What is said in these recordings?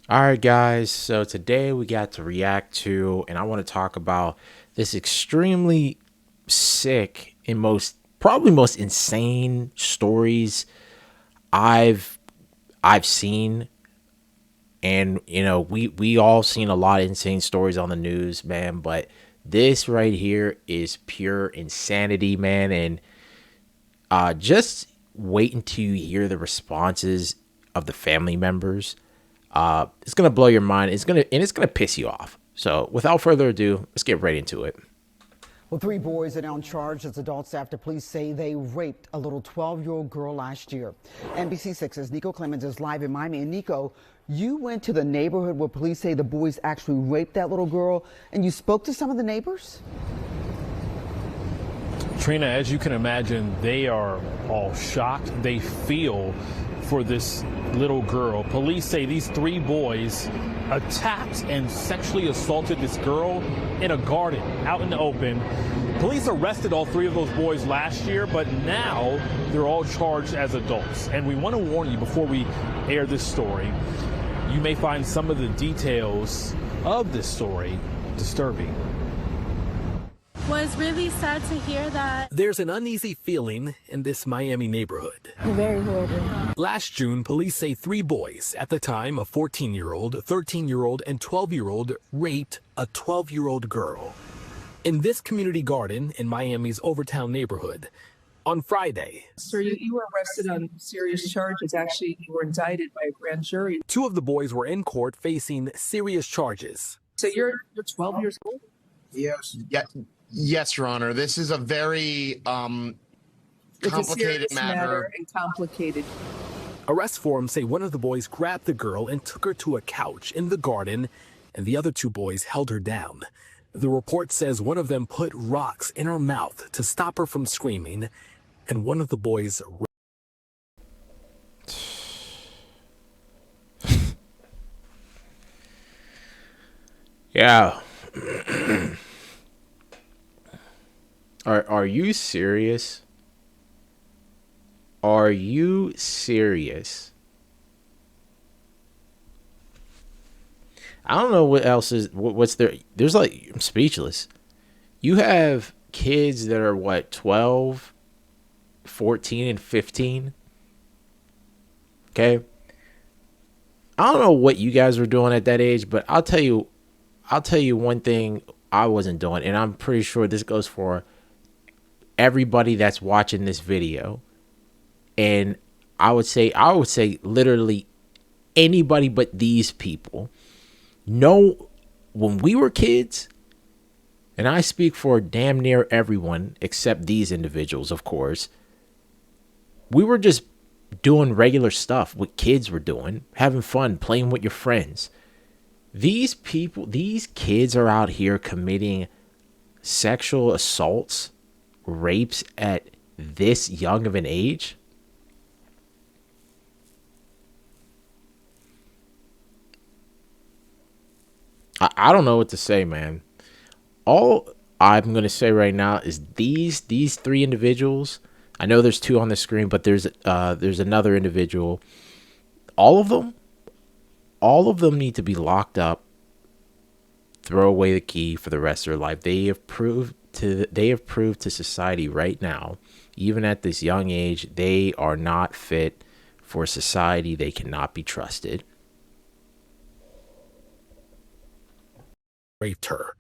All right, guys. So today we got to react to, and I want to talk about this extremely sick and probably most insane stories I've I've seen. And we all seen a lot of insane stories on the news, man. But this right here is pure insanity, man. And just wait until you hear the responses of the family members. It's gonna blow your mind. It's gonna piss you off. So without further ado, let's get right into it. Well, three boys are now charged as adults after police say they raped a little 12-year-old girl last year. NBC6's Nico Clemens is live in Miami. And Nico, you went to the neighborhood where police say the boys actually raped that little girl, and you spoke to some of the neighbors? Trina, as you can imagine, they are all shocked. They feel for this little girl. Police say these three boys attacked and sexually assaulted this girl in a garden out in the open. Police arrested all three of those boys last year, but now they're all charged as adults. And we want to warn you before we air this story, you may find some of the details of this story disturbing. Well, it's really sad to hear that. There's an uneasy feeling in this Miami neighborhood. Very horrible. Last June, police say three boys, at the time a 14-year-old, 13-year-old, and 12-year-old, raped a 12-year-old girl in this community garden in Miami's Overtown neighborhood. On Friday, Sir, you were arrested on serious charges. Actually, you were indicted by a grand jury. two of the boys were in court facing serious charges. So you're 12 years old? Yes. Yes, Your Honor. This is a very It's a complicated serious matter matter. and complicated. Arrest forms say one of the boys grabbed the girl and took her to a couch in the garden, and the other two boys held her down. The report says one of them put rocks in her mouth to stop her from screaming, and one of the boys Yeah. Are you serious? Are you serious? I don't know what else is what's there. There's like, I'm speechless. You have kids that are what, 12, 14, and 15. Okay? I don't know what you guys were doing at that age, but I'll tell you one thing I wasn't doing, and I'm pretty sure this goes for everybody that's watching this video. And I would say literally anybody but these people. No, when we were kids, and I speak for damn near everyone except these individuals, of course, we were just doing regular stuff what kids were doing, having fun, playing with your friends. These kids are out here committing sexual assaults, rapes at this young of an age. I don't know what to say, man. All I'm gonna say right now is these three individuals. I know there's two on the screen, but there's another individual. All of them, all of them need to be locked up. Throw away the key for the rest of their life. They have proved to society right now, even at this young age, they are not fit for society. They cannot be trusted. raped her.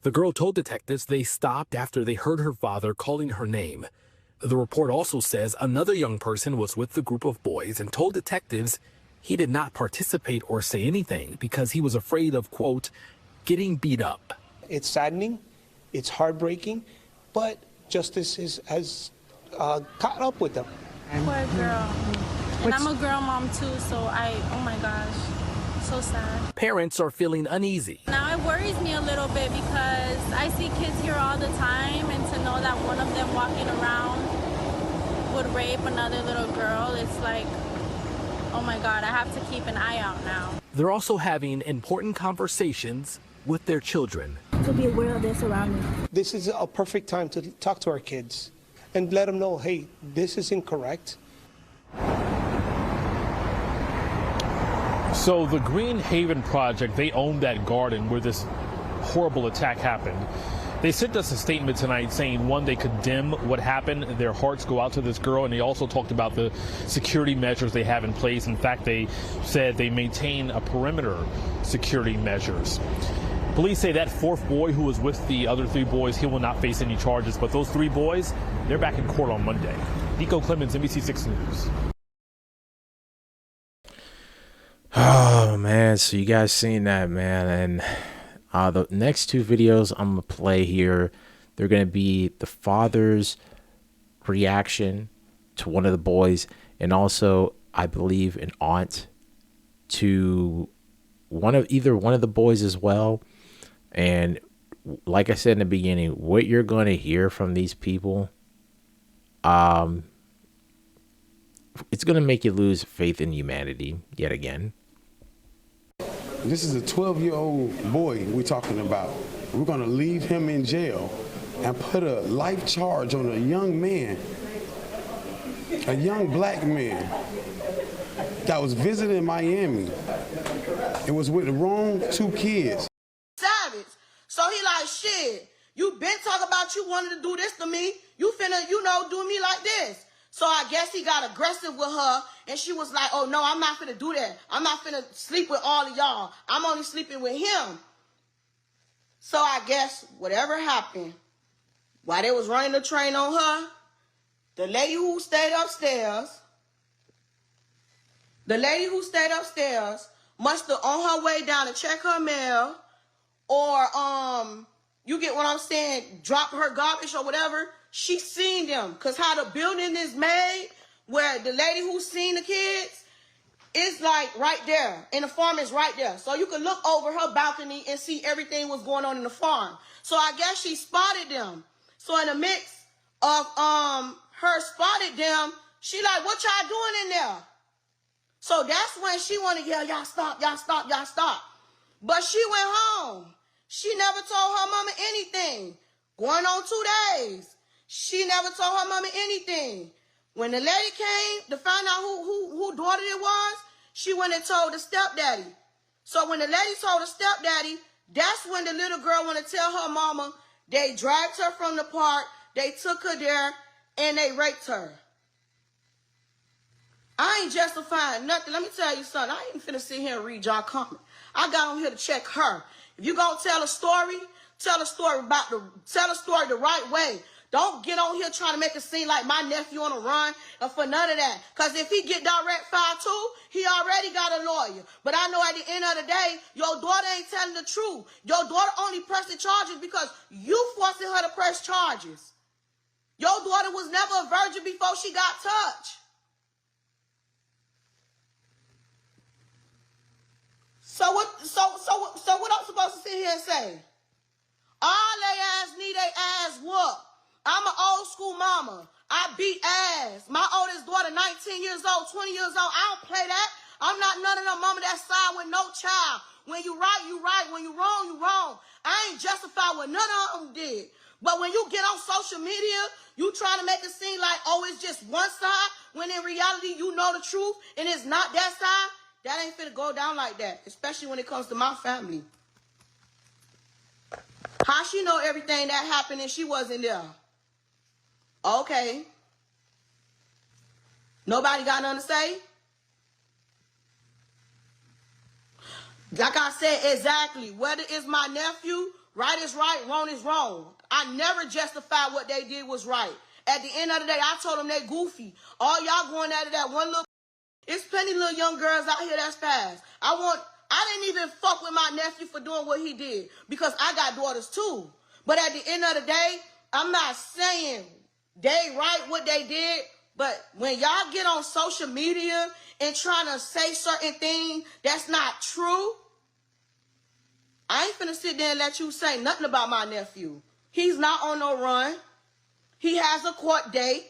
The girl told detectives they stopped after they heard her father calling her name. The report also says another young person was with the group of boys and told detectives he did not participate or say anything because he was afraid of, quote, getting beat up. It's saddening, it's heartbreaking, but justice has caught up with them. Poor girl. And I'm a girl mom too, so oh my gosh, so sad. Parents are feeling uneasy. Now it worries me a little bit because I see kids here all the time, and to know that one of them walking around would rape another little girl, it's like, oh my God, I have to keep an eye out now. They're also having important conversations with their children. To be aware of their surroundings. This is a perfect time to talk to our kids and let them know, hey, this is incorrect. So the Green Haven Project, they own that garden where this horrible attack happened. They sent us a statement tonight saying, one, they condemn what happened. Their hearts go out to this girl. And they also talked about the security measures they have in place. In fact, they said they maintain a perimeter security measures. Police say that fourth boy who was with the other three boys, he will not face any charges. But those three boys, they're back in court on Monday. Nico Clemens, NBC6 News. Oh, man. So you guys seen that, man. And the next two videos I'm going to play here, they're going to be the father's reaction to one of the boys, and also, I believe, an aunt to either one of the boys as well. And like I said in the beginning, what you're going to hear from these people, it's going to make you lose faith in humanity yet again. This is a 12-year-old boy we're talking about. We're going to leave him in jail and put a life charge on a young man, a young black man that was visiting Miami. It was with the wrong two kids. Savage. So he like, shit, you been talking about you wanted to do this to me. You finna, do me like this. So I guess he got aggressive with her, and she was like, oh, no, I'm not finna do that. I'm not finna sleep with all of y'all. I'm only sleeping with him. So I guess whatever happened, while they was running the train on her, the lady who stayed upstairs must have on her way down to check her mail, or, you get what I'm saying, drop her garbage or whatever. She seen them, because how the building is made, where the lady who seen the kids is like right there, and the farm is right there. So you can look over her balcony and see everything was going on in the farm. So I guess she spotted them. So in the mix of her spotted them, she like, what y'all doing in there? So that's when she want to yell, y'all stop, y'all stop, y'all stop. But she went home. She never told her mama anything. Going on 2 days. She never told her mama anything. When the lady came to find out who daughter it was, she went and told the stepdaddy. So when the lady told the stepdaddy, that's when the little girl went to tell her mama. They dragged her from the park, they took her there, and they raped her. I ain't justifying nothing. Let me tell you something. I ain't finna sit here and read y'all comment. I got on here to check her. If you gonna tell a story the right way. Don't get on here trying to make it seem like my nephew on a run or for none of that. Because if he get direct file too, he already got a lawyer. But I know at the end of the day, your daughter ain't telling the truth. Your daughter only pressing charges because you forcing her to press charges. Your daughter was never a virgin before she got touched. So what I'm supposed to sit here and say? All they ass need they ass whoop. I'm an old school mama. I beat ass. My oldest daughter, 19 years old, 20 years old. I don't play that. I'm not none of them mama that side with no child. When you right, you right. When you wrong, you wrong. I ain't justified what none of them did. But when you get on social media, you trying to make it seem like, oh, it's just one side, when in reality, you know the truth, and it's not that side. That ain't finna go down like that, especially when it comes to my family. How she know everything that happened and she wasn't there? Okay. Nobody got nothing to say? Like I said, exactly. Whether it's my nephew, right is right, wrong is wrong. I never justified what they did was right. At the end of the day, I told them they goofy. All y'all going out of that one little... It's plenty of little young girls out here that's fast. I didn't even fuck with my nephew for doing what he did because I got daughters too. But at the end of the day, I'm not saying they right what they did, but when y'all get on social media and trying to say certain things that's not true, I ain't finna sit there and let you say nothing about my nephew. He's not on no run. He has a court date.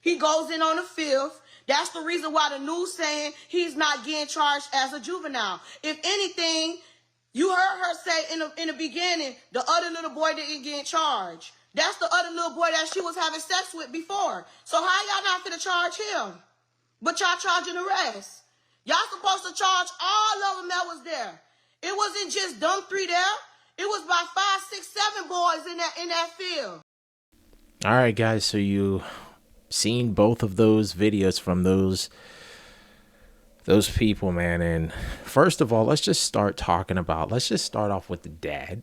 He goes in on the 5th. That's the reason why the news saying he's not getting charged as a juvenile. If anything, you heard her say in the beginning, the other little boy didn't get charged. That's the other little boy that she was having sex with before. So how y'all not finna charge him? But y'all charging the rest. Y'all supposed to charge all of them that was there. It wasn't just them 3 there. It was about 5, 6, 7 boys in that field. All right, guys. So you seen both of those videos from those people, man. And first of all, let's just start off with the dad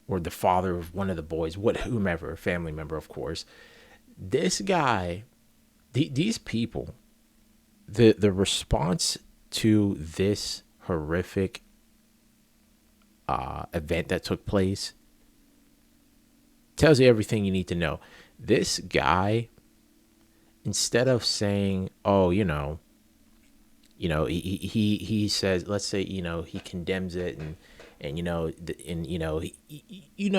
or the father of one of the boys, whomever, family member, of course. This guy, these people, the response to this horrific event that took place tells you everything you need to know. This guy, instead of saying, "Oh, he says," let's say, he condemns it,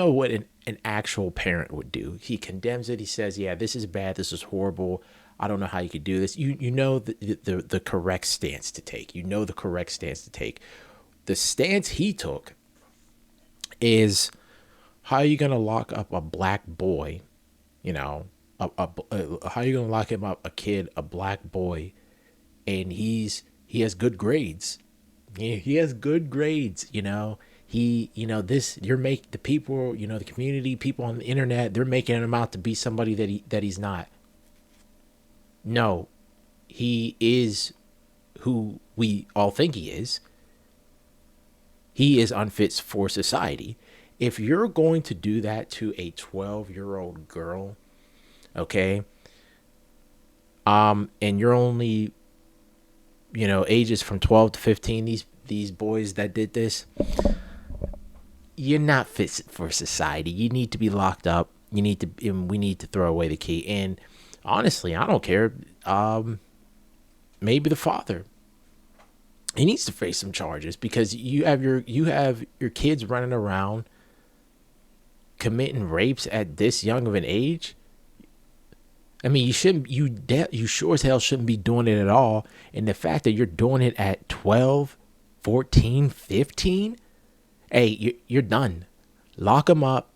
what an actual parent would do. He condemns it. He says, "Yeah, this is bad. This is horrible. I don't know how you could do this." You know the correct stance to take. The stance he took is, how are you gonna lock up a black boy? How are you gonna lock him up, a black boy, and he has good grades. Yeah, he has good grades. You're making the people, the community, people on the internet, they're making him out to be somebody that he's not. No, he is who we all think he is. He is unfit for society. If you're going to do that to a 12-year-old girl, okay, and you're only, ages from 12 to 15, these boys that did this, you're not fit for society. You need to be locked up. We need to throw away the key. And honestly, I don't care. Maybe the father, he needs to face some charges, because you have your kids running around committing rapes at this young of an age. I mean, you sure as hell shouldn't be doing it at all. And the fact that you're doing it at 12, 14, 15, hey, you're done. Lock them up,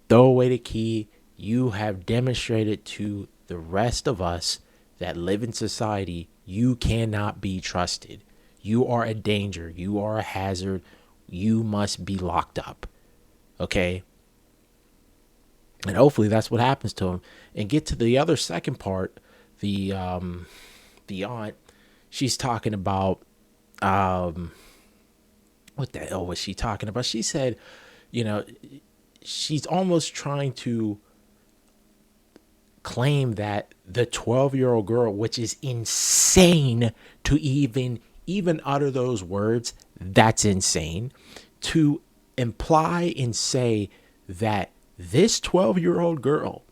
throw away the key. You have demonstrated to the rest of us that live in society, you cannot be trusted. You are a danger. You are a hazard. You must be locked up. Okay? And hopefully that's what happens to him. And get to the other second part, the aunt, she's talking about, what the hell was she talking about? She said, she's almost trying to claim that the 12-year-old girl, which is insane to even utter those words, that's insane, to imply and say that this 12-year-old girl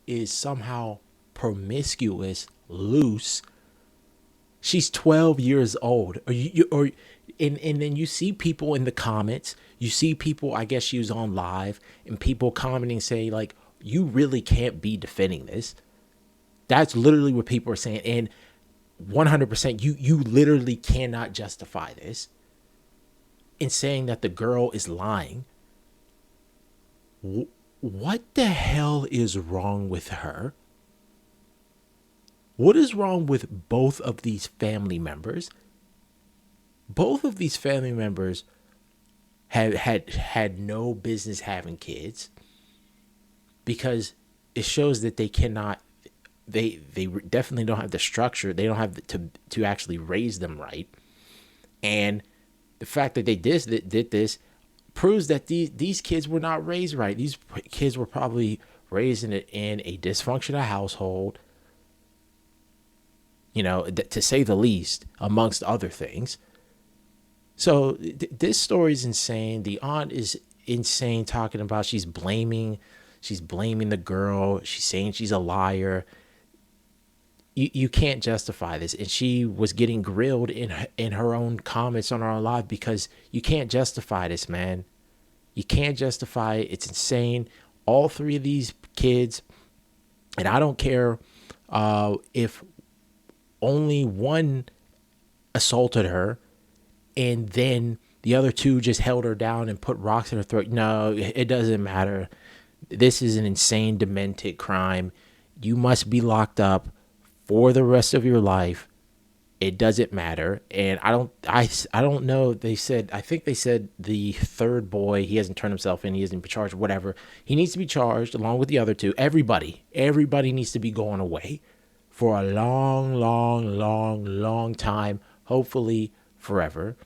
is somehow promiscuous, loose. She's 12 years old. And then you see people in the comments. You see people, I guess she was on live, and people commenting saying, like, you really can't be defending this. That's literally what people are saying. And 100%, you literally cannot justify this in saying that the girl is lying. What the hell is wrong with her? What is wrong with both of these family members? Both of these family members have had no business having kids, because it shows that they cannot, they definitely don't have the structure. They don't have to actually raise them right. And the fact that they did this proves that these kids were not raised right. These kids were probably raised in a dysfunctional household, to say the least, amongst other things. So this story is insane. The aunt is insane, talking about she's blaming the girl. She's saying she's a liar. You can't justify this. And she was getting grilled in her own comments on her own live, because you can't justify this, man. You can't justify it. It's insane. All three of these kids, and I don't care if only one assaulted her and then the other two just held her down and put rocks in her throat. No, it doesn't matter. This is an insane, demented crime. You must be locked up for the rest of your life. It doesn't matter. And I don't know. I think they said the third boy, he hasn't turned himself in. He hasn't been charged, whatever. He needs to be charged along with the other two. Everybody needs to be going away for a long, long, long, long time. Hopefully forever.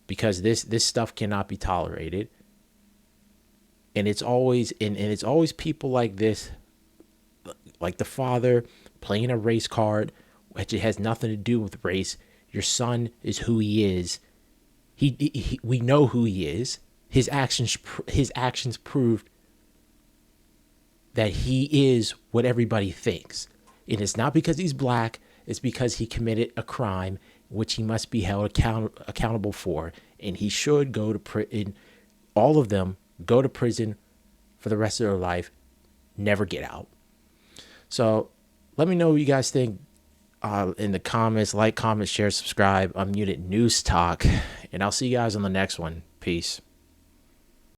Because this stuff cannot be tolerated. And it's always people like this, like the father playing a race card, which it has nothing to do with race. Your son is who he is. We know who he is. His actions proved that he is what everybody thinks. And it's not because he's black. It's because he committed a crime, which he must be held accountable for. And he should go to prison. All of them go to prison for the rest of their life. Never get out. So let me know what you guys think in the comments. Like, comment, share, subscribe. Unmuted News Talk. And I'll see you guys on the next one. Peace.